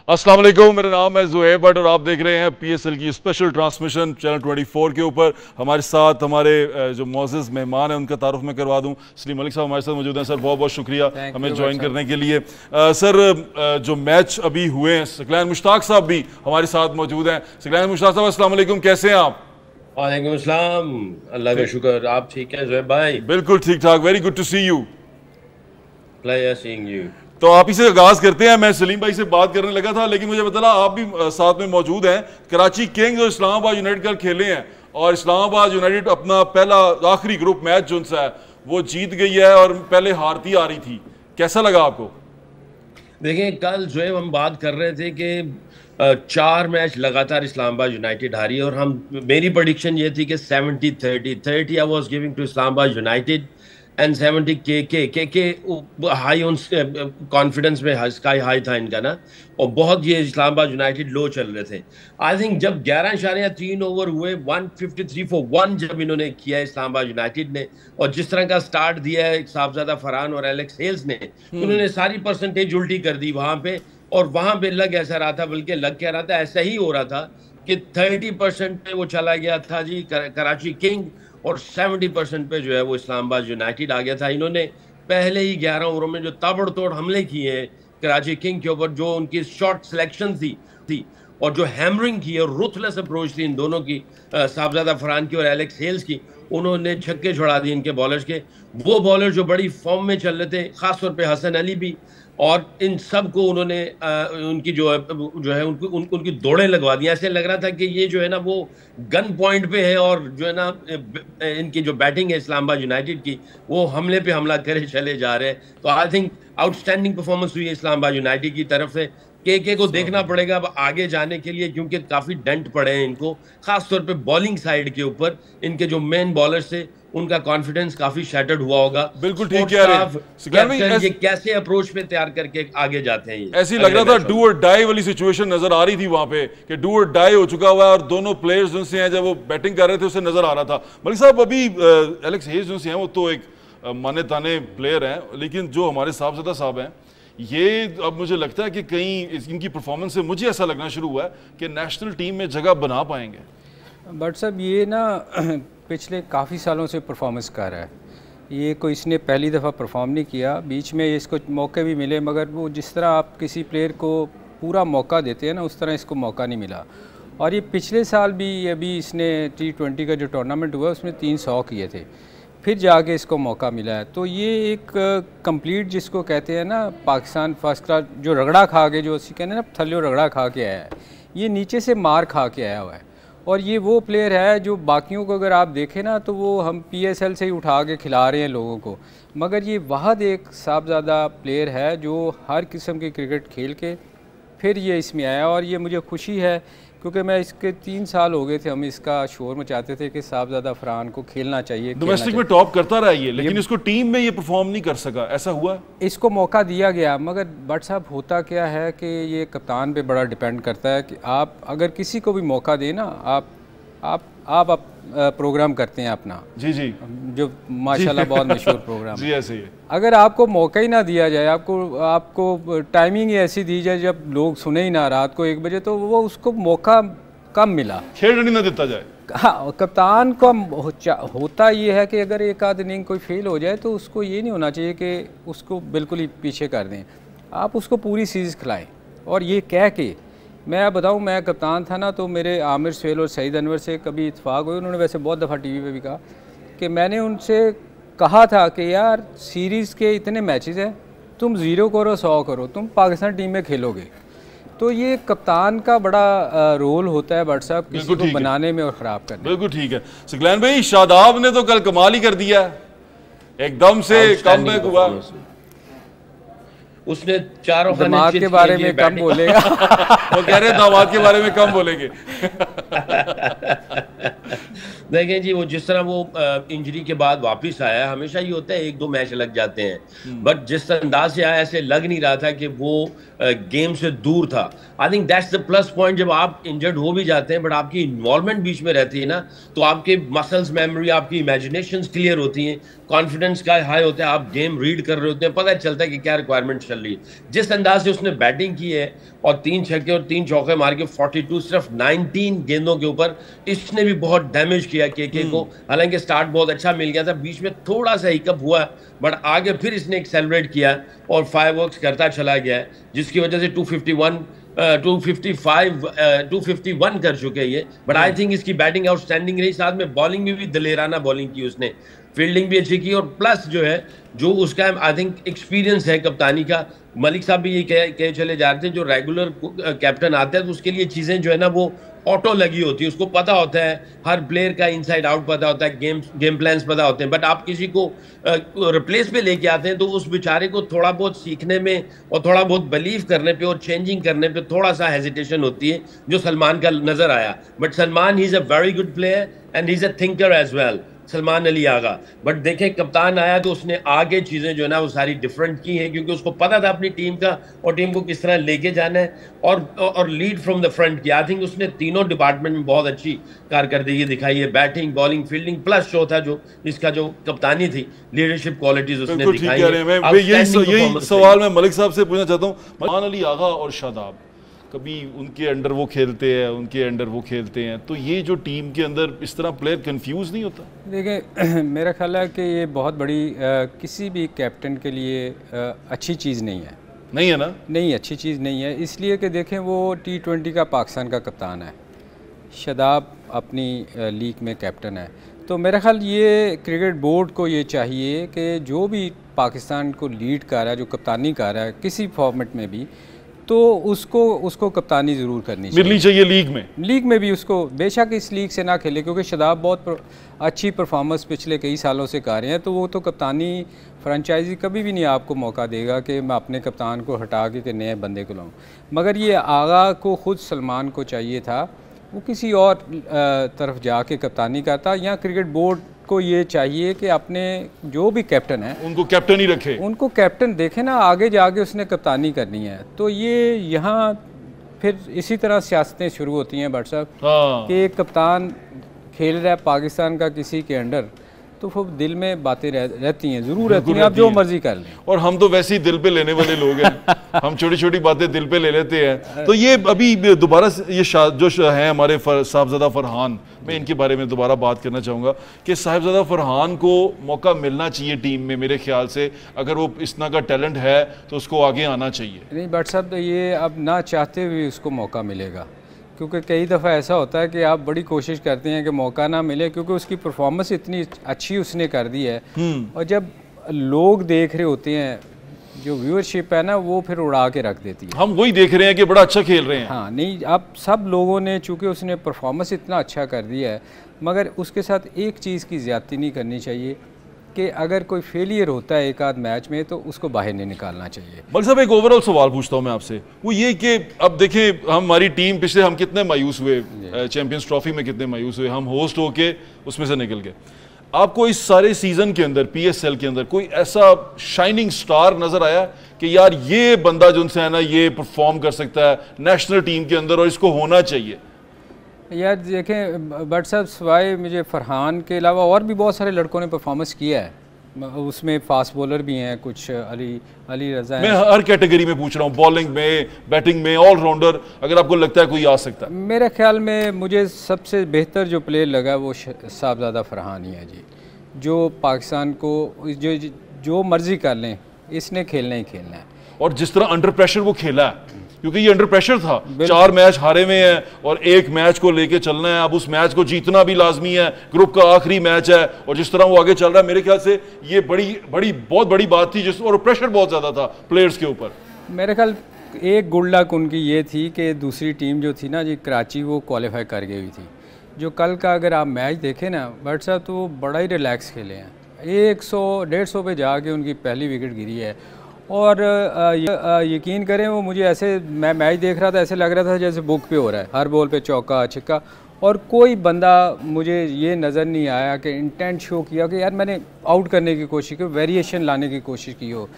अस्सलाम वालेकुम, मेरा नाम है ज़ुहैब भट्ट और आप देख रहे हैं पीएसएल की स्पेशल ट्रांसमिशन चैनल 24 के ऊपर। हमारे साथ हमारे जो मोअज़्ज़ज़ मेहमान हैं उनका तारुफ मैं करवा दूं। सलीम मलिक साहब हमारे साथ मौजूद हैं। सर बहुत बहुत शुक्रिया हमें ज्वाइन करने के लिए। सर जो मैच अभी हुए हैं, सकलैन मुश्ताक साहब भी हमारे साथ मौजूद हैं। सकलैन मुश्ताक साहब अस्सलाम वालेकुम, कैसे हैं आप? वालेकुम अस्सलाम, अल्लाह का शुक्र, आप ठीक हैं ज़ुहैब भाई? बिल्कुल ठीक ठाक, very good to see you. Pleasure seeing you. तो आप ही से आगाज करते हैं। मैं सलीम भाई से बात करने लगा था लेकिन मुझे पता आप भी साथ में मौजूद हैं। कराची किंग्स और इस्लामाबाद यूनाइटेड कल खेले हैं और इस्लामाबाद यूनाइटेड अपना पहला आखिरी ग्रुप मैच जो सा है वो जीत गई है और पहले हारती आ रही थी। कैसा लगा आपको? देखिए, कल ज़ुहैब हम बात कर रहे थे कि 4 मैच लगातार इस्लामाबाद यूनाइटेड हारी और मेरी प्रेडिक्शन ये थी कि 70-30 I was giving to Islamabad united and 70 के हाई ऑन कॉन्फिडेंस में स्काई हाई था इनका ना, और बहुत ये इस्लामाबाद यूनाइटेड लो चल रहे थे। आई थिंक जब 11.3 ओवर हुए 153 फॉर 1 जब इन्होंने किया इस्लामाबाद यूनाइटेड ने, और जिस तरह का स्टार्ट दिया है साहबजादा फरहान और एलेक्स हेल्स ने, उन्होंने सारी परसेंटेज उल्टी कर दी वहां पे। और वहां पे लग ऐसा रहा था, बल्कि लग क्या रहा था, ऐसा ही हो रहा था कि 30% पे वो चला गया था जी कराची किंग और 70% पे जो है वो इस्लामाबाद यूनाइटेड आ गया था। इन्होंने पहले ही 11 ओवरों में जो ताबड़तोड़ हमले किए हैं कराची किंग के ऊपर, जो उनकी शॉट सिलेक्शन थी और जो हैमरिंग की और रुथलेस अप्रोच थी इन दोनों की, साहबजादा फरहान की और एलेक्स हेल्स की, उन्होंने छक्के छुड़ा दिए इनके बॉलर्स के। वो बॉलर जो बड़ी फॉर्म में चल रहे थे, खासतौर पे हसन अली भी, और इन सब को उन्होंने उनकी जो है उनकी दौड़ें लगवा दी। ऐसे लग रहा था कि ये जो है ना वो गन पॉइंट पे है और जो है ना इनकी जो बैटिंग है इस्लामाबाद यूनाइटेड की, वो हमले पे हमला करे चले जा रहे हैं। तो आई थिंक आउटस्टैंडिंग परफॉर्मेंस हुई है इस्लामाबाद यूनाइटेड की तरफ से। के को देखना पड़ेगा अब आगे जाने के लिए, क्योंकि काफी डेंट पड़े हैं इनको, खासतौर पे बॉलिंग साइड के ऊपर। इनके जो मेन बॉलर्स थे उनका कॉन्फिडेंस काफी शैटर्ड हुआ होगा। बिल्कुल ठीक कह रहे हैं। ये कैसे अप्रोच पे तैयार करके आगे जाते हैं, ये ऐसे ही लग रहा था डू और डाई वाली सिचुएशन नजर आ रही थी वहां पे कि डू और डाई हो चुका हुआ है और दोनों प्लेयर्स जो हैं जब वो बैटिंग कर रहे थे उसे नजर आ रहा था। मलिक साहब अभी एलेक्स हेज जो हैं वो तो एक माने ताने प्लेयर हैं, लेकिन जो हमारे साहबजादा साहब हैं ये अब मुझे लगता है कि कहीं इनकी परफॉर्मेंस से मुझे ऐसा लगना शुरू हुआ है कि नेशनल टीम में जगह बना पाएंगे। बट साहब ये ना पिछले काफ़ी सालों से परफॉर्मेंस कर रहा है। ये कोई इसने पहली दफ़ा परफॉर्म नहीं किया, बीच में इसको मौके भी मिले, मगर वो जिस तरह आप किसी प्लेयर को पूरा मौका देते हैं ना, उस तरह इसको मौका नहीं मिला। और ये पिछले साल भी अभी इसने T20 का जो टूर्नामेंट हुआ उसमें 300 किए थे, फिर जाके इसको मौका मिला है। तो ये एक कंप्लीट जिसको कहते हैं ना पाकिस्तान फर्स्ट क्लास, जो रगड़ा खा के, जो उसी कहते हैं ना थल्ले रगड़ा खा के आया है, ये नीचे से मार खा के आया हुआ है। और ये वो प्लेयर है जो बाकियों को अगर आप देखें ना तो वो हम PSL से ही उठा के खिला रहे हैं लोगों को, मगर ये वाहद एक साहबजादा प्लेयर है जो हर किस्म की क्रिकेट खेल के फिर ये इसमें आया। और ये मुझे खुशी है क्योंकि मैं इसके 3 साल हो गए थे, हम इसका शोर मचाते थे कि साहबजादा फरहान को खेलना चाहिए, डोमेस्टिक में टॉप करता रहा ये, लेकिन इसको टीम में ये परफॉर्म नहीं कर सका। ऐसा हुआ, इसको मौका दिया गया, मगर बट साहब होता क्या है कि ये कप्तान पे बड़ा डिपेंड करता है कि आप अगर किसी को भी मौका दें ना, आप प्रोग्राम करते हैं अपना, जी जी, जो माशाल्लाह बहुत मशहूर प्रोग्राम जी ऐसे ही है। अगर आपको मौका ही ना दिया जाए, आपको टाइमिंग ही ऐसी दी जाए जब लोग सुने ही ना रात को 1 बजे, तो वो उसको मौका कम मिला, खेलने ना देता जाए। हाँ, कप्तान को होता ये है कि अगर एक आध इनिंग कोई फेल हो जाए तो उसको ये नहीं होना चाहिए कि उसको बिल्कुल ही पीछे कर दें, आप उसको पूरी सीरीज़ खिलाएं। और ये कह के मैं बताऊं, मैं कप्तान था ना, तो मेरे आमिर सुहेल और सईद अनवर से कभी इत्तेफाक हुए, उन्होंने वैसे बहुत दफ़ा टीवी पे भी कहा कि मैंने उनसे कहा था कि यार सीरीज़ के इतने मैचेस हैं, तुम 0 करो 100 करो, तुम पाकिस्तान टीम में खेलोगे। तो ये कप्तान का बड़ा रोल होता है बट साहब, किसी को बनाने में और ख़राब करने में। बिल्कुल ठीक है। सकलैन भाई, शादाब ने तो कल कमाल ही कर दिया, एकदम से कमबैक हुआ। उसने चारों दामाद के बारे में कम बोलेगा वो कह रहे दामाद के बारे में कम बोलेंगे। देखें जी, वो जिस तरह वो इंजरी के बाद वापस आया, हमेशा ये होता है 1-2 मैच लग जाते हैं, बट जिस अंदाज से आया ऐसे लग नहीं रहा था कि वो गेम से दूर था। I think that's the plus point, जब आप इंजर्ड हो भी जाते हैं बट आपकी इन्वॉल्वमेंट बीच में रहती है ना, तो आपके मसल्स मेमोरी, आपकी इमेजिनेशन क्लियर होती हैं, कॉन्फिडेंस का हाई होता है, आप गेम रीड कर रहे होते हैं, पता चलता है कि क्या रिक्वायरमेंट चल रही है। जिस अंदाज से उसने बैटिंग की है और 3 छक्के और 3 चौके मार के 42 सिर्फ 19 गेंदों के ऊपर, इसने भी बहुत डैमेज किया के को। हालांकि स्टार्ट बहुत अच्छा मिल गया था, बीच में थोड़ा सा हिकअप हुआ बट आगे फिर इसने एक्सेलरेट किया और फायरवर्क्स करता चला गया, जिसकी वजह से 251 कर चुके ये। बट आई थिंक इसकी बैटिंग आउटस्टैंडिंग रही, साथ में बॉलिंग में भी दलेराना बॉलिंग की उसने, फील्डिंग भी अच्छी की, और प्लस जो है जो उसका आई थिंक एक्सपीरियंस है कप्तानी का। मलिक साहब भी ये कह चले जा रहे थे, जो रेगुलर कैप्टन आता है तो उसके लिए चीज़ें जो है ना वो ऑटो लगी होती है, उसको पता होता है हर प्लेयर का इनसाइड आउट पता होता है, गेम प्लान्स पता होते हैं। बट आप किसी को रिप्लेस पे लेके आते हैं तो उस बेचारे को थोड़ा बहुत सीखने में और थोड़ा बहुत बिलीव करने पे और चेंजिंग करने पे थोड़ा सा हेजिटेशन होती है, जो सलमान का नजर आया। But Salman he is a very good player and he is a thinker as well, Salman Ali Agha. But देखें कप्तान आया तो उसने आगे चीज़ें जो है ना वो सारी डिफरेंट की हैं, क्योंकि उसको पता था अपनी टीम का और टीम को किस तरह लेके जाना है और लीड फ्रॉम द फ्रंट किया। आई थिंक उसने तीनों डिपार्टमेंट में बहुत अच्छी कारकर्दगी दिखाई है, बैटिंग, बॉलिंग, फील्डिंग, प्लस चौथा जो इसका जो कप्तानी थी, लीडरशिप क्वालिटीज उसने दिखाई है। यही सवाल मैं मलिक साहब से पूछना चाहता हूँ, सलमान अली आगा और शादाब, कभी उनके अंडर वो खेलते हैं, उनके अंडर वो खेलते हैं, तो ये जो टीम के अंदर इस तरह प्लेयर कंफ्यूज नहीं होता? देखिए मेरा ख्याल है कि ये बहुत बड़ी किसी भी कैप्टन के लिए अच्छी चीज़ नहीं है। नहीं है ना? नहीं, अच्छी चीज़ नहीं है, इसलिए कि देखें वो T20 का पाकिस्तान का कप्तान है, शादाब अपनी लीग में कैप्टन है। तो मेरा ख्याल ये क्रिकेट बोर्ड को ये चाहिए कि जो भी पाकिस्तान को लीड कर रहा है, जो कप्तानी कर रहा है किसी फॉर्मेट में भी, तो उसको कप्तानी ज़रूर करनी चाहिए लीग में भी उसको, बेशक इस लीग से ना खेले क्योंकि शादाब बहुत अच्छी परफॉर्मेंस पिछले कई सालों से कर रहे हैं, तो वो तो कप्तानी फ्रेंचाइजी कभी भी नहीं आपको मौका देगा कि मैं अपने कप्तान को हटा के नए बंदे को लाऊं। मगर ये आगा को ख़ुद सलमान को चाहिए था वो किसी और तरफ जाके कप्तानी करता, या क्रिकेट बोर्ड को ये चाहिए कि अपने जो भी कैप्टन है उनको कैप्टन ही रखे, उनको कैप्टन देखे ना, आगे जाके उसने कप्तानी करनी है। तो ये यहाँ फिर इसी तरह सियासतें शुरू होती हैं भट्ट साहब कि एक कप्तान खेल रहा है पाकिस्तान का किसी के अंडर, तो वो दिल में बातें रहती हैं, जरूर रहती हैं, आप जो मर्जी कर लें। और हम तो वैसे ही दिल पे लेने वाले लोग हैं हम छोटी छोटी बातें दिल पे ले लेते हैं। तो ये अभी दोबारा ये जो हैं हमारे साहिबजादा फरहान, मैं इनके बारे में दोबारा बात करना चाहूँगा कि साहिबजादा फरहान को मौका मिलना चाहिए टीम में, मेरे ख्याल से अगर वो इस तरह का टैलेंट है तो उसको आगे आना चाहिए। नहीं भट्ट साहब, तो ये अब ना चाहते हुए उसको मौका मिलेगा, क्योंकि कई दफ़ा ऐसा होता है कि आप बड़ी कोशिश करते हैं कि मौका ना मिले, क्योंकि उसकी परफॉर्मेंस इतनी अच्छी उसने कर दी है, और जब लोग देख रहे होते हैं, जो व्यूअरशिप है ना वो फिर उड़ा के रख देती है। हम वही देख रहे हैं कि बड़ा अच्छा खेल रहे हैं। हाँ नहीं, अब सब लोगों ने, चूँकि उसने परफॉर्मेंस इतना अच्छा कर दिया है, मगर उसके साथ एक चीज़ की ज़्यादती नहीं करनी चाहिए कि अगर कोई फेलियर होता है एक आध मैच में तो उसको बाहर नहीं निकालना चाहिए। मलिक साहब, एक ओवरऑल सवाल पूछता हूँ मैं आपसे, वो ये कि अब देखें हमारी टीम पिछले हम कितने मायूस हुए, चैंपियंस ट्रॉफी में कितने मायूस हुए, हम होस्ट होके उसमें से निकल गए। आपको इस सारे सीजन के अंदर PSL के अंदर कोई ऐसा शाइनिंग स्टार नजर आया कि यार ये बंदा जो उनसे है ना ये परफॉर्म कर सकता है नेशनल टीम के अंदर और इसको होना चाहिए? यार देखें भट्ट साहब, सिवाय मुझे फरहान के अलावा और भी बहुत सारे लड़कों ने परफॉर्मेंस किया है, उसमें फास्ट बॉलर भी हैं कुछ, अली रजा, मैं हर कैटेगरी में पूछ रहा हूँ, बॉलिंग में, बैटिंग में, ऑलराउंडर, अगर आपको लगता है कोई आ सकता है। मेरे ख्याल में मुझे सबसे बेहतर जो प्लेयर लगा वो साहिबजादा फरहान ही है जी, जो पाकिस्तान को जो मर्जी कर लें, इसने खेलना ही खेलना है। और जिस तरह अंडर प्रेशर वो खेला है, क्योंकि ये अंडर प्रेशर था, 4 मैच हारे हुए हैं और एक मैच को लेके चलना है, अब उस मैच को जीतना भी लाजमी है, ग्रुप का आखिरी मैच है, और जिस तरह वो आगे चल रहा है, मेरे ख्याल से ये बहुत बड़ी बात थी, और प्रेशर बहुत ज्यादा था प्लेयर्स के ऊपर। मेरे ख्याल एक गुड लक उनकी ये थी कि दूसरी टीम जो थी ना जी कराची, वो क्वालिफाई कर गई हुई थी। जो कल का अगर आप मैच देखें ना भट्ट साहब, तो वो बड़ा ही रिलैक्स खेले हैं, 100-150 पे जाके उनकी पहली विकेट गिरी है। और यकीन करें वो मुझे ऐसे, मैं मैच देख रहा था, ऐसे लग रहा था जैसे बुक पे हो रहा है, हर बॉल पे चौका छिक्का, और कोई बंदा मुझे ये नज़र नहीं आया कि इंटेंट शो किया कि यार मैंने आउट करने की कोशिश की, वेरिएशन लाने की कोशिश की हो।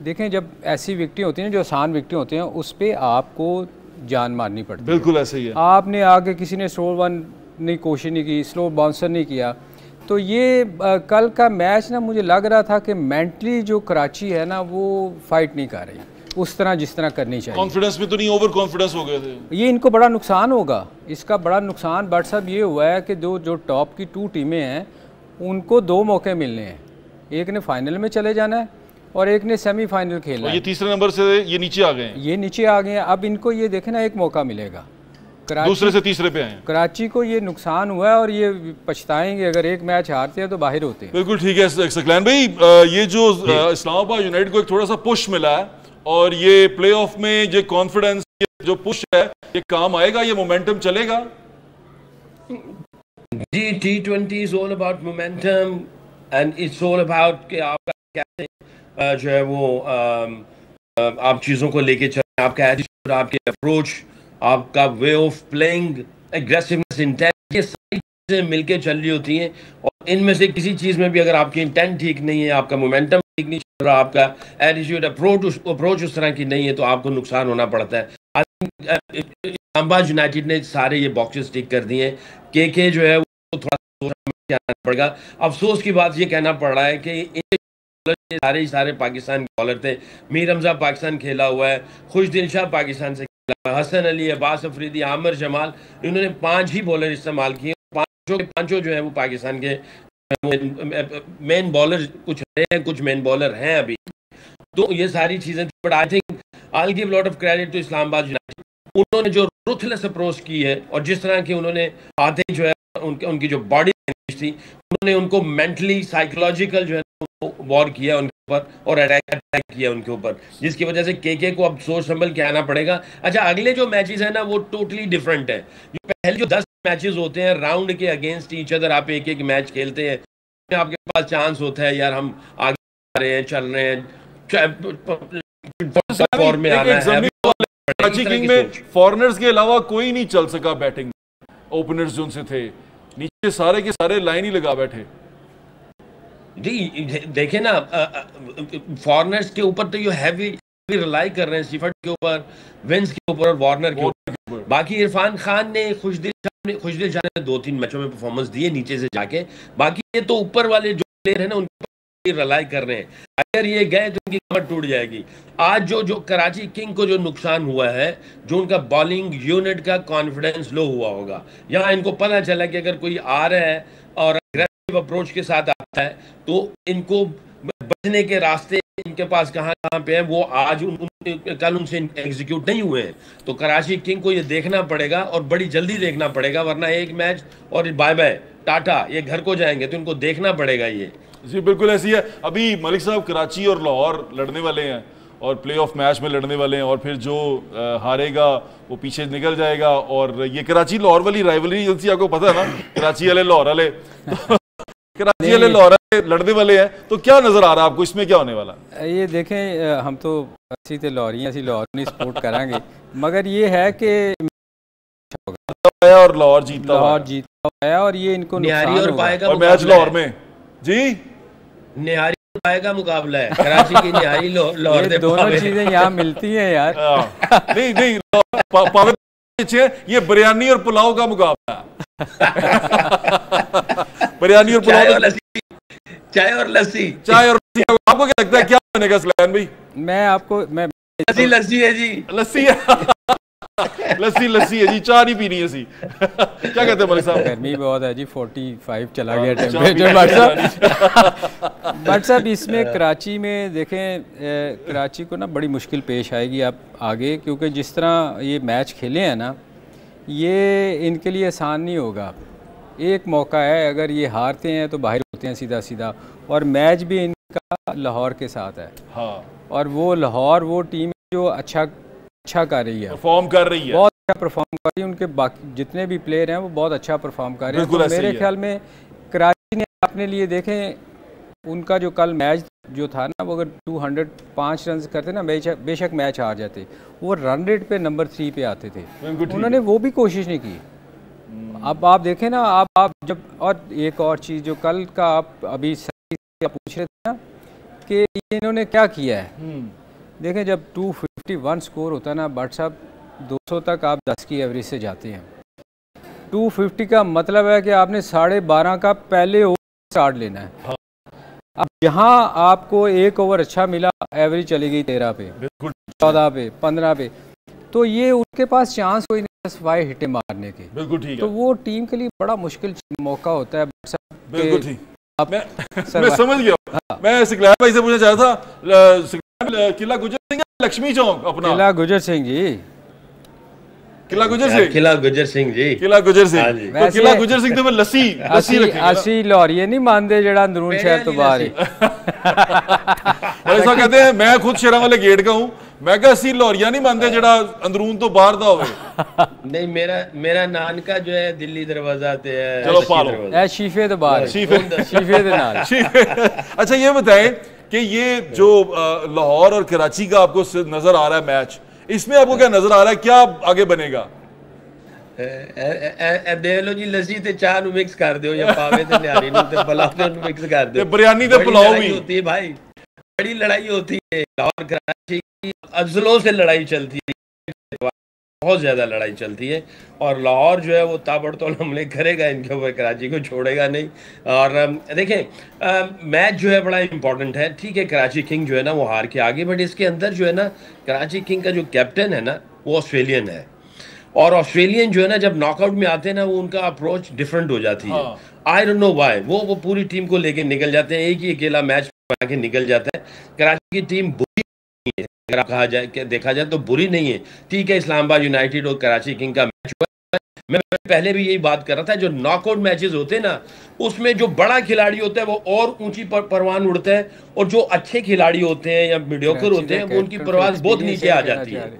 देखें, जब ऐसी विकेटें होती हैं जो आसान विकेटें होती हैं, उस पर आपको जान मारनी पड़ती है। बिल्कुल ऐसे ही है। आपने आके किसी ने स्लो वन नहीं कोशिश नहीं की, स्लो बाउंसर नहीं किया, तो ये कल का मैच ना मुझे लग रहा था कि मेंटली जो कराची है ना वो फाइट नहीं कर रही उस तरह जिस तरह करनी चाहिए। कॉन्फिडेंस में तो नहीं, ओवर कॉन्फिडेंस हो गए थे। ये इनको बड़ा नुकसान होगा। इसका बड़ा नुकसान बट साहब ये हुआ है कि जो टॉप की 2 टीमें हैं उनको 2 मौके मिलने हैं। एक ने फाइनल में चले जाना है और एक ने सेमीफाइनल खेलना है। ये तीसरे नंबर से ये नीचे आ गए हैं। ये नीचे आ गए हैं। अब इनको ये देखें ना, एक मौका मिलेगा। दूसरे से तीसरे पे आए। कराची को ये नुकसान हुआ है और ये पछताएंगे अगर एक मैच हारते हैं तो बाहर होते हैं। बिल्कुल ठीक है सकलैन भाई, ये जो इस्लामाबाद यूनाइटेड को एक थोड़ा सा पुश मिला है और ये प्लेऑफ में जो कॉन्फिडेंस, जो पुश है, ये काम आएगा, ये मोमेंटम चलेगा। जी, T20 is all about momentum and it's all about कि आपका कैसे जो है वो आप चीज़ों को लेके चलें, आपका एटीट्यूड, आपके अप्रोच, आपका way of playing, aggressiveness, intent, ये सारी चीज़ें मिलके चल रही होती हैं। और इनमें से किसी चीज़ में भी अगर आपकी इंटेंट ठीक नहीं है, आपका मोमेंटम ठीक नहीं चल रहा, आपका एटीट्यूड, अप्रोच उस तरह की नहीं है, तो आपको नुकसान होना पड़ता है। इस्लामाबाद यूनाइटेड ने सारे ये बॉक्सेस टिक कर दिए। के जो है वो थोड़ा सोचना पड़ेगा। अफसोस की बात ये कहना पड़ रहा है कि सारे पाकिस्तान के बॉलर थे। मीर हमजा पाकिस्तान खेला हुआ है, खुशदिल शाह पाकिस्तान से खेला हुआ है, हसन अली, अब्बास अफरीदी, आमिर जमाल, इन्होंने 5 ही बॉलर इस्तेमाल किए। पांचों जो है वो पाकिस्तान के मेन बॉलर कुछ हैं, कुछ मेन बॉलर हैं अभी। तो ये सारी चीजें थी, but I think I give lot of credit to Islamabad united. उन्होंने जो रुथलेस अप्रोच की है और जिस तरह की उन्होंने आते जो है उनकी जो बॉडी लैंग्वेज थी, उन्होंने उनको मेंटली, साइकोलॉजिकल जो है वॉर किया उनके ऊपर और अटैक किया उनके ऊपर, जिसकी वजह से के को अब सोच संभल के आना पड़ेगा। अच्छा, अगले जो मैचेस है ना वो टोटली डिफरेंट है। जो पहले जो 10 मैचेस होते हैं राउंड के अगेंस्ट ईच अदर, आप एक मैच खेलते हैं, आपके पास चांस होता है यार हम आगे आ रहे हैं, चल रहे हैं, फॉर्म में आना है। कराची किंग में फॉरेनर्स के अलावा कोई नहीं चल सका बैटिंग। ओपनर्स जो उनसे थे नीचे सारे के सारे लाइन ही लगा बैठे। जी देखे ना, फॉरेनर्स के ऊपर तो ये हैवी रिलाई कर रहे हैं, सिफट के ऊपर, विंस के ऊपर और वार्नर के ऊपर। बाकी इरफान खान ने, खुशदिल शाह ने 2-3 मैचों में परफॉर्मेंस दिए नीचे से जाके। बाकी ये तो ऊपर वाले जो प्लेयर है ना उनके ऊपर रिलाई कर रहे हैं। अगर ये गए तो उनकी कमर टूट जाएगी। आज जो कराची किंग को जो नुकसान हुआ है, जो उनका बॉलिंग यूनिट का कॉन्फिडेंस लो हुआ होगा। यहाँ इनको पता चला कि अगर कोई आ रहा है और अप्रोच के साथ आता है तो इनको बचने के रास्ते इनके पास कहां पे हैं, वो आज कल उनसे एग्जीक्यूट नहीं हुए हैं। तो कराची किंग को ये देखना पड़ेगा और बड़ी जल्दी देखना पड़ेगा, वरना एक मैच और बाय बाय टाटा, ये घर को जाएंगे। तो इनको देखना पड़ेगा ये। जी बिल्कुल ऐसी है। अभी मलिक साहब कराची और लाहौर लड़ने वाले हैं और प्लेऑफ मैच में लड़ने वाले हैं, और फिर जो हारेगा वो पीछे निकल जाएगा। और ये कराची लाहौर वाली राइवलरी जैसी आपको पता है ना, कराची वाले लाहौर वाले, तो कराची वाले लाहौर लड़ने वाले हैं, तो क्या नजर आ रहा है आपको, इसमें क्या होने वाला? ये देखें, हम तो असी तो लाहौरी असी लाहौर नहीं सपोर्ट करांगे, मगर ये है कि और लाहौर जीतता है और ये इनको निहारी और पाएगा और मैच लाहौर में। जी निहारी पाएगा मुकाबला है कराची की निहारी लाहौर दे, दोनों चीजें यहाँ मिलती हैं यार। नहीं पावर ये बिरयानी और पुलाव का मुकाबला है। बिरयानी और पुलाव, चाय और लस्सी। आपको क्या लगता है क्या बनेगा सलैन भाई? मैं लस्सी है जी, लस्सी है लस्सी है जी, चाय नहीं पीनी है सी। क्या कहते हैं मलिक साहब? गर्मी बहुत है जी, 45 चला गया टेम्परेचर। बट साहब इसमें कराची में देखें, कराची को ना बड़ी मुश्किल पेश आएगी आप आगे, क्योंकि जिस तरह ये मैच खेले हैं ना, ये इनके लिए आसान नहीं होगा। एक मौका है, अगर ये हारते हैं तो बाहर होते हैं सीधा, और मैच भी इनका लाहौर के साथ है। हाँ। और वो लाहौर वो टीम जो अच्छा कर रही है, परफॉर्म कर रही है, बहुत अच्छा परफॉर्म कर रही है। उनके बाकी जितने भी प्लेयर हैं वो बहुत अच्छा परफॉर्म कर रहे हैं। तो मेरे ख्याल में कराची ने अपने लिए, देखें उनका जो कल मैच जो था ना, वो अगर 205 रन करते ना, बेशक मैच हार जाते, वो रन रेट पे नंबर 3 पे आते थे। उन्होंने वो भी कोशिश नहीं की। अब आप देखें ना, आप जब, और एक और चीज़ जो कल का आप अभी सही से पूछ रहे थे ना कि ये इन्होंने क्या किया है। देखें जब 251 स्कोर होता है ना बट साहब, 200 तक आप 10 की एवरेज से जाते हैं। 250 का मतलब है कि आपने 12.5 का पहले ओवर स्टार्ट लेना है। हाँ। अब यहाँ आपको एक ओवर अच्छा मिला, एवरेज चली गई 13 पे, 14 पे, 15 पे, तो ये उनके पास चांस कोई नहीं सिवाय हिटे मारने के। बिल्कुल ठीक है। तो वो टीम के लिए बड़ा मुश्किल मौका होता है। बिल्कुल ठीक। मैं समझ गया। हाँ। मैं सिकलैन भाई से पूछना चाह रहा था, किला गुजर सिंह, लक्ष्मी चौक अपना किला गुजर सिंह जी, किला गुजर सिंह, किला गुजर सिंह जी, किला गुजर सिंह। तो किला गुजर सिंह तो मैं लस्सी ਅਸੀਂ ਲਾਹੌਰੀਏ नहीं मानते ਜਿਹੜਾ अंदरून शहर तो बाहर है। ऐसा कहते हैं, मैं खुद शेरा वाले गेट का हूँ, मैं कहा ਅਸੀਂ ਲਾਹੌਰੀਆ नहीं मानते ਜਿਹੜਾ अंदरून तो बाहर दा होवे। नहीं, मेरा नानका जो है दिल्ली दरवाजा ते है। चलो पालो, ए शीफे तो बाहर, शीफे दे नाल। अच्छा ये बताएं कि ये जो लाहौर और कराची का आपको नजर आ रहा है मैच, इसमें आपको क्या नजर आ रहा है, क्या आगे बनेगा? देख लो जी, लस्सी ते चाह नु मिक्स कर दो या पावे ते न्यारी नु ते पुलाव ते मिक्स कर दो, बिरयानी ते पुलाव भी होती है भाई। बड़ी लड़ाई होती है लाहौर कराची की, अजलों से लड़ाई चलती है, बहुत ज्यादा लड़ाई चलती है, और लाहौर जो है वो ताबड़तोड़ हमले करेगा इनके ऊपर, कराची को छोड़ेगा नहीं। और देखें मैच जो है बड़ा इंपॉर्टेंट है। ठीक है, कराची किंग जो है ना वो हार के आगे, बट इसके अंदर जो है ना कराची किंग का जो कैप्टन है ना वो ऑस्ट्रेलियन है, और ऑस्ट्रेलियन जो है ना जब नॉकआउट में आते हैं ना वो उनका अप्रोच डिफरेंट हो जाती है। आई डोंट नो व्हाई, वो पूरी टीम को लेके निकल जाते हैं, एक ही अकेला मैच बना के निकल जाता है। कराची की टीम बुरी नहीं है, अगर कहा जाए कि देखा जाए तो बुरी नहीं है। ठीक है, इस्लामाबाद यूनाइटेड और कराची किंग का मैच हुआ, मैं पहले भी यही बात कर रहा था, जो नॉकआउट मैचेस होते हैं ना उसमें जो बड़ा खिलाड़ी होता है वो और ऊंची परवान उड़ता है, और जो अच्छे खिलाड़ी होते हैं या मीडियोकर होते हैं वो उनकी परवाज बहुत नीचे आ जाती है,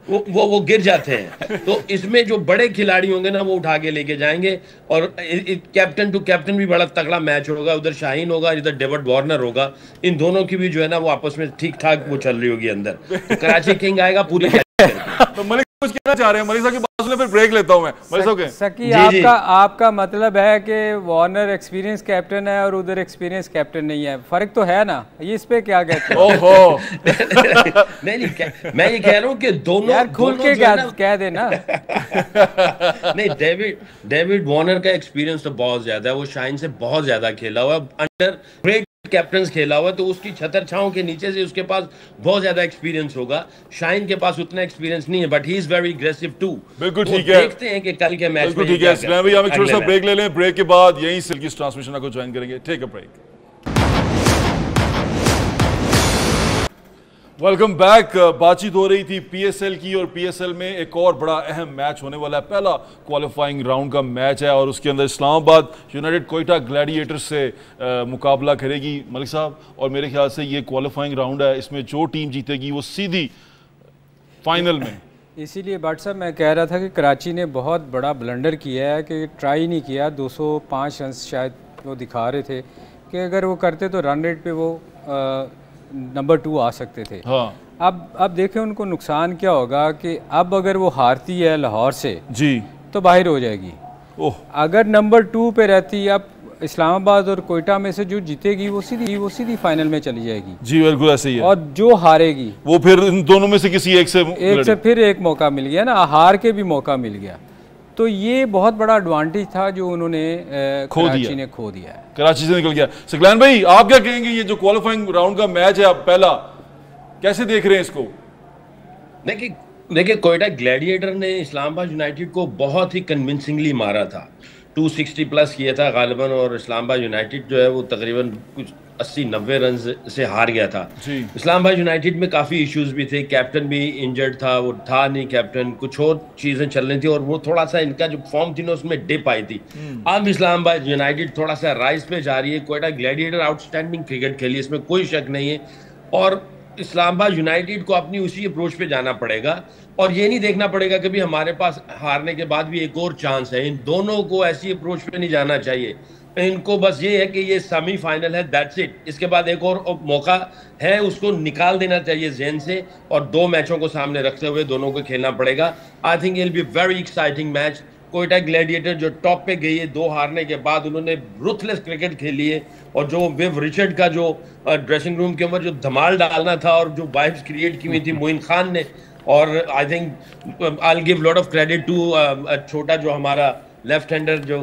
वो गिर जाते हैं। तो इसमें जो बड़े खिलाड़ी होंगे ना वो उठा के लेके जाएंगे, और कैप्टन टू कैप्टन भी बड़ा तगड़ा मैच होगा। उधर शाहीन होगा, इधर डेविड वार्नर होगा, इन दोनों की भी जो है ना वो आपस में ठीक ठाक वो चल रही होगी अंदर। तो कराची किंग आएगा पूरी। तो मलिक कुछ कहना चाह रहे हैं? मलिक साहब के पास फिर ब्रेक लेता हूं मैं। मलिक साहब सकी आपका मतलब है कि वार्नर एक्सपीरियंस कैप्टन है और उधर एक्सपीरियंस कैप्टन नहीं है, फर्क तो है ना, ये इस पे क्या कहते हैं? ओहो नहीं, मैं ये कह रहा हूँ कि दोनों यार खुल के कह देना। नहीं, डेविड वार्नर का एक्सपीरियंस तो बहुत ज्यादा है, वो शाहीन से बहुत ज्यादा खेला हुआ, अंडर ग्रेट कैप्टन्स खेला हुआ, तो उसकी छतर छांव के नीचे से उसके पास बहुत ज्यादा एक्सपीरियंस होगा। शाहीन के पास उतना एक्सपीरियंस नहीं है, but he is very aggressive too. बिल्कुल ठीक है, देखते हैं कि कल के मैच में ठीक है। भैया हम छोटा सा ब्रेक ले लें, ब्रेक के बाद यहीं सिल्की ट्रांसमिशन को ज्वाइन करेंगे। Take a break. Welcome back. बातचीत हो रही थी पीएसएल की, और पीएसएल में एक और बड़ा अहम मैच होने वाला है, पहला क्वालिफाइंग राउंड का मैच है, और उसके अंदर इस्लामाबाद यूनाइटेड कोयटा ग्लैडिएटर्स से मुकाबला करेगी मलिक साहब। और मेरे ख्याल से ये क्वालिफाइंग राउंड है, इसमें जो टीम जीतेगी वो सीधी फाइनल में। इसीलिए भट्ट साहब मैं कह रहा था कि कराची ने बहुत बड़ा ब्लंडर किया है कि ट्राई नहीं किया। 205 रन शायद वो दिखा रहे थे कि अगर वो करते तो रन रेट पे वो नंबर 2 आ सकते थे। हाँ। अब देखें उनको नुकसान क्या होगा कि अब अगर वो हारती है लाहौर से जी तो बाहर हो जाएगी। ओह, अगर नंबर 2 पे रहती, अब इस्लामाबाद और कोयटा में से जो जीतेगी वो सीधी फाइनल में चली जाएगी। जी बिल्कुल ऐसे ही है। और जो हारेगी वो फिर इन दोनों में से किसी एक से फिर एक मौका मिल गया ना, हार के भी मौका मिल गया। तो ये बहुत बड़ा एडवांटेज था जो उन्होंने कराची ने खो दिया है, कराची से निकल गया। सिकलैन भाई आप क्या कहेंगे, ये जो क्वालिफाइंग राउंड का मैच है आप पहला कैसे देख रहे हैं इसको? देखिए कोयटा ग्लैडिएटर ने इस्लामाबाद यूनाइटेड को बहुत ही कन्विंसिंगली मारा था, 260 प्लस किया था गालिबन, और इस्लामाबाद यूनाइटेड जो है वो तकरीबन कुछ 80-90 रन से हार गया था। इस्लामाबाद यूनाइटेड में काफ़ी इश्यूज भी थे, कैप्टन भी इंजर्ड था, वो था नहीं कैप्टन, कुछ और चीज़ें चल रही थी, और वो थोड़ा सा इनका जो फॉर्म थी ना उसमें डिप आई थी। अब इस्लामाबाद यूनाइटेड थोड़ा सा राइज पे जा रही है। कोयटा ग्लैडिएटर आउटस्टैंडिंग क्रिकेट खेली, इसमें कोई शक नहीं है, और इस्लामाबाद यूनाइटेड को अपनी उसी अप्रोच पे जाना पड़ेगा, और ये नहीं देखना पड़ेगा कि भी हमारे पास हारने के बाद भी एक और चांस है। इन दोनों को ऐसी अप्रोच पे नहीं जाना चाहिए, इनको बस ये है कि ये सेमीफाइनल है, दैट्स इट। इसके बाद एक और मौका है, उसको निकाल देना चाहिए ज़हन से, और 2 मैचों को सामने रखते हुए दोनों को खेलना पड़ेगा। I think it will be very exciting match, Quetta gladiator जो टॉप पे गई है 2 हारने के बाद, उन्होंने रुथलेस क्रिकेट खेली है और जो विव रिचर्ड का जो ड्रेसिंग रूम के ऊपर जो धमाल डालना था और जो वाइब्स क्रिएट की हुई थी मोइन खान ने, और I think I will give lot of credit to छोटा जो हमारा लेफ्ट हैंडर जो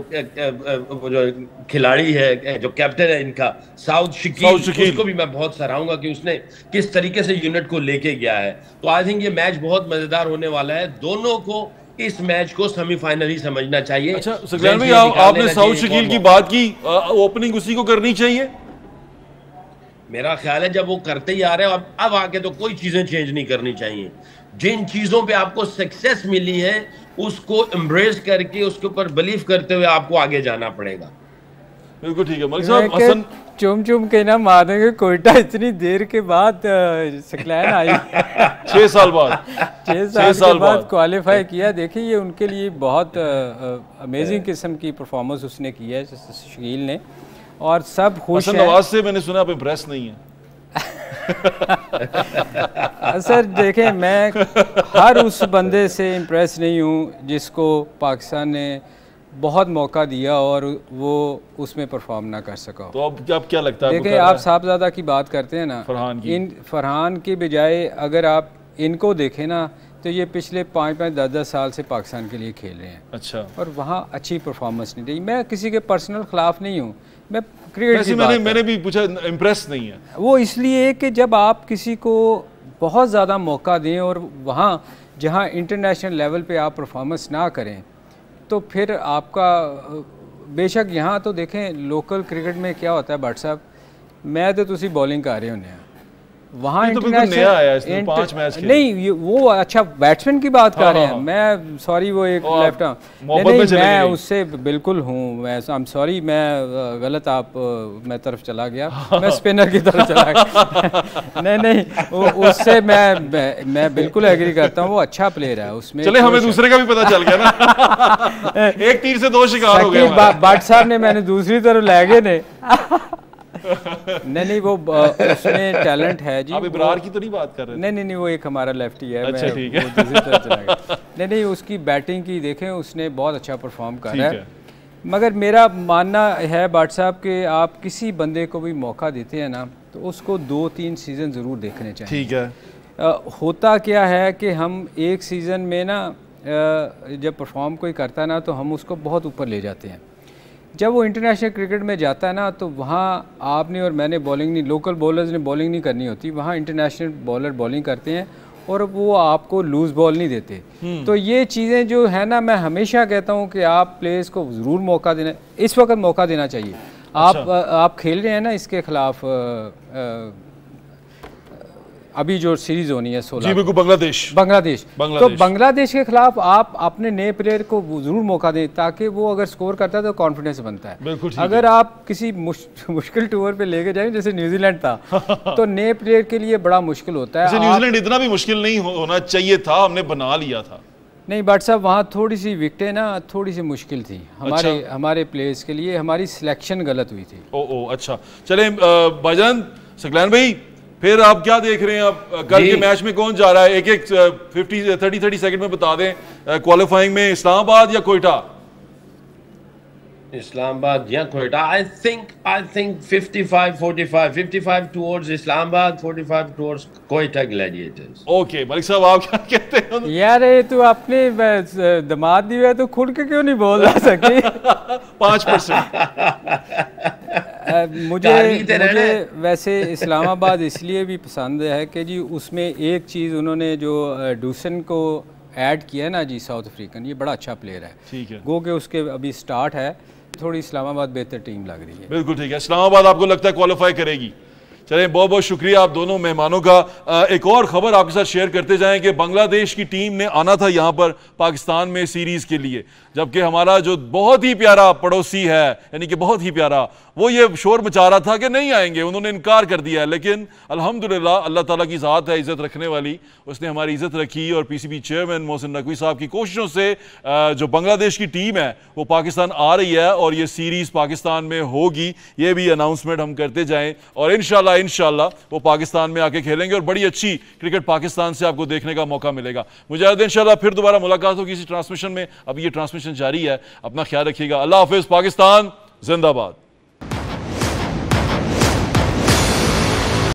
खिलाड़ी है, जो कैप्टन है इनका, साउथ शकील, उसको भी मैं बहुत सराहूंगा कि उसने किस तरीके से यूनिट को लेके गया है। तो आई थिंक ये मैच बहुत मजेदार होने वाला है। दोनों को इस मैच को सेमीफाइनल ही समझना चाहिए। अच्छा सगलैन भाई, आपने साउथ शकील की बात की, ओपनिंग उसी को करनी चाहिए। मेरा ख्याल है जब वो करते ही आ रहे हैं, अब आके तो कोई चीजें चेंज नहीं करनी चाहिए। जिन चीजों पे आपको सक्सेस मिली है उसको एम्ब्रेस करके उसके ऊपर बिलीव करते हुए आपको आगे जाना पड़ेगा। बिल्कुल ठीक है मलिक साहब। हसन चुम चुम के ना मारेंगे, कोयटा इतनी देर के बाद सकलैन आई 6 साल बाद 6 साल बाद क्वालिफाई किया। देखिए ये उनके लिए बहुत अमेजिंग किस्म की परफॉर्मेंस उसने की है शकील ने, और सब खुश हैं। नवाज से मैंने सुना आप इम्प्रेस नहीं है। सर देखें, मैं हर उस बंदे से इम्प्रेस नहीं हूँ जिसको पाकिस्तान ने बहुत मौका दिया और वो उसमें परफॉर्म ना कर सका। तो अब क्या लगता है? देखें, आप साहबजादा की बात करते हैं ना, फरहान की बजाय अगर आप इनको देखें ना, तो ये पिछले 5-5, 10-10 साल से पाकिस्तान के लिए खेल रहे हैं। अच्छा। और वहाँ अच्छी परफॉर्मेंस नहीं रही। मैं किसी के पर्सनल खिलाफ नहीं हूँ, मैं क्रिकेट की बात मैंने भी पूछा, इम्प्रेस नहीं है वो इसलिए कि जब आप किसी को बहुत ज़्यादा मौका दें और वहाँ जहाँ इंटरनेशनल लेवल पे आप परफॉर्मेंस ना करें, तो फिर आपका बेशक यहाँ तो देखें लोकल क्रिकेट में क्या होता है भट्ट साहब, मैं तो तुसी बॉलिंग कर रहे होने, वहाँ इंटरनेशनल 5 मैच नहीं, वो अच्छा बैट्समैन की बात कर रहे हैं। मैं सॉरी, वो एक लेफ्ट नहीं, मैं उससे बिल्कुल हूँ, मैं आई एम सॉरी, मैं गलत मैं तरफ चला गया, मैं स्पिनर की तरफ चला गया। नहीं, उससे मैं बिल्कुल एग्री करता हूँ, वो अच्छा प्लेयर है उसमें। चले, हमें दूसरे का भी पता चल गया ना। एक तीर से 2 शिकार हो गए। भट्ट साहब ने मैंने दूसरी तरफ ले गए ने। नहीं, वो उसमें टैलेंट है जी। आप इब्रार की तो नहीं बात कर रहे? नहीं, वो एक हमारा लेफ्टी है। अच्छा, ठीक है। दूसरी तरफ चला गया। नहीं, उसकी बैटिंग की देखें, उसने बहुत अच्छा परफॉर्म करा है। मगर मेरा मानना है भट्ट साहब कि आप किसी बंदे को भी मौका देते हैं ना, तो उसको 2-3 सीज़न ज़रूर देखने चाहिए। ठीक है। होता क्या है कि हम एक सीज़न में ना जब परफॉर्म कोई करता है ना, तो हम उसको बहुत ऊपर ले जाते हैं। जब वो इंटरनेशनल क्रिकेट में जाता है ना, तो वहाँ आपने और मैंने बॉलिंग नहीं, लोकल बॉलर्स ने बॉलिंग नहीं करनी होती, वहाँ इंटरनेशनल बॉलर बॉलिंग करते हैं और वो आपको लूज़ बॉल नहीं देते। तो ये चीज़ें जो है ना, मैं हमेशा कहता हूँ कि आप प्लेयर्स को ज़रूर मौका देना, इस वक्त मौका देना चाहिए। अच्छा। आप खेल रहे हैं ना इसके खिलाफ, अभी जो सीरीज होनी है 16, जी बिल्कुल, बांग्लादेश। तो बांग्लादेश के खिलाफ आप अपने नए प्लेयर को जरूर मौका दें, ताकि वो अगर स्कोर करता है तो कॉन्फिडेंस बनता है। अगर आप किसी मुश्किल टूर पे लेके जाएं, जैसे न्यूजीलैंड था, तो नए प्लेयर के लिए बड़ा मुश्किल होता है। न्यूजीलैंड इतना भी मुश्किल नहीं होना चाहिए था, हमने बना लिया था। नहीं भट्ट साहब, वहाँ थोड़ी सी विकेटें ना थोड़ी सी मुश्किल थी हमारे प्लेयर्स के लिए, हमारी सिलेक्शन गलत हुई थी। अच्छा, चले भाईजान, सकलैन भाई, फिर आप क्या देख रहे हैं? आप कल के मैच में कौन जा रहा है? एक 30 सेकंड में बता दें, क्वालिफाइंग में इस्लामाबाद या कोयटा? इस्लामाबाद या Quetta. I think 55-45, 55 towards Islamabad, 45 towards Quetta Gladiators. Okay Malik साहब, आप क्या कहते हैं? यार ये तू अपने दमाद दी है तो खुद के क्यों नहीं बोल रहा सके? 5%। मुझे वैसे इस्लामाबाद इसलिए भी पसंद है कि जी उसमें एक चीज़ उन्होंने जो डूसन को ऐड किया ना जी, साउथ अफ्रीकन, ये बड़ा अच्छा प्लेयर है। ठीक है। गो के उसके अभी स्टार्ट है, थोड़ी इस्लामाबाद बेहतर टीम लग रही है। बिल्कुल ठीक है। इस्लामाबाद आपको लगता है क्वालिफाई करेगी? चलें, बहुत बहुत शुक्रिया आप दोनों मेहमानों का। एक और खबर आपके साथ शेयर करते जाएं कि बांग्लादेश की टीम ने आना था यहां पर पाकिस्तान में सीरीज के लिए, जबकि हमारा जो बहुत ही प्यारा पड़ोसी है, यानी कि बहुत ही प्यारा, वो ये शोर मचा रहा था कि नहीं आएंगे, उन्होंने इनकार कर दिया है। लेकिन अल्हम्दुलिल्लाह अल्लाह ताला की ज़ात है इज़्ज़त रखने वाली, उसने हमारी इज़्ज़त रखी और पीसीबी चेयरमैन मोहसिन नकवी साहब की कोशिशों से जो बांग्लादेश की टीम है वो पाकिस्तान आ रही है और ये सीरीज़ पाकिस्तान में होगी। ये भी अनाउंसमेंट हम करते जाएँ और इंशाअल्लाह इंशाल्लाह वो पाकिस्तान में आके खेलेंगे और बड़ी अच्छी क्रिकेट पाकिस्तान से आपको देखने का मौका मिलेगा। मुजाहिद इंशाल्लाह फिर दोबारा मुलाकात होगी इसी ट्रांसमिशन में। अब ये ट्रांसमिशन जारी है, अपना ख्याल रखिएगा। अल्लाह हाफिज़। पाकिस्तान जिंदाबाद।